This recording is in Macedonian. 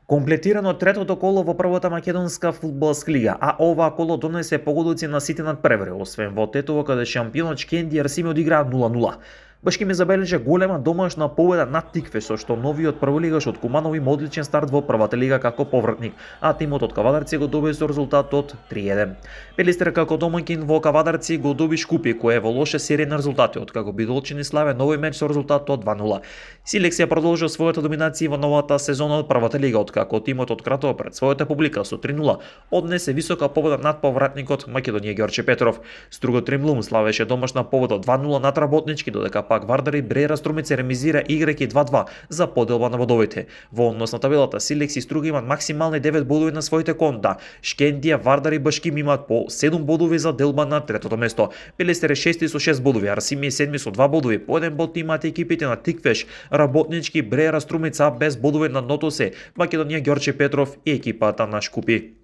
Комплетирано третото коло во првата македонска фудбалска лига, а оваа коло донесе погодици на сите надпревари, освен во Тетово каде шампионот Шкендија Арсими одиграа 0:0. Башкими забележа голема домашна победа над Тиквеш, со што новиот прволигаш од Куманов има одличен старт во првата лига како повратник, а тимот од Кавадарци го доби со резултат од 3:1. Пелистер како домаќин во Кавадарци го доби Шкупи, кој е во лоша серија на резултати, откако Бидолчини славе нови меч со резултат од 2:0. Силексија продолжи својата доминација во новата сезона од првата лига, откако тимот од Кратово пред својата публика со 3:0 однесе висока победа над повратникот Македонија Ѓорче Петров. Струго Тримлум славеше домашна победа 2:0 над Работнички, додека пак Вардар и Брејра Струмица ремизира играјќи 2:2 за поделба на бодовите. Во однос на табелата Силекс и Струга имаат максимални 9 бодови на своите конта. Шкендија, Вардар и Башким имаат по 7 бодови за делба на третото место. Пелестер е 6 со 6 бодови, Арсими е 7 со 2 бодови. По 1 бод имаат екипите на Тиквеш, Работнички, Брејра Струмица без бодови на дното се Македонија Ѓорче Петров и екипата на Шкупи.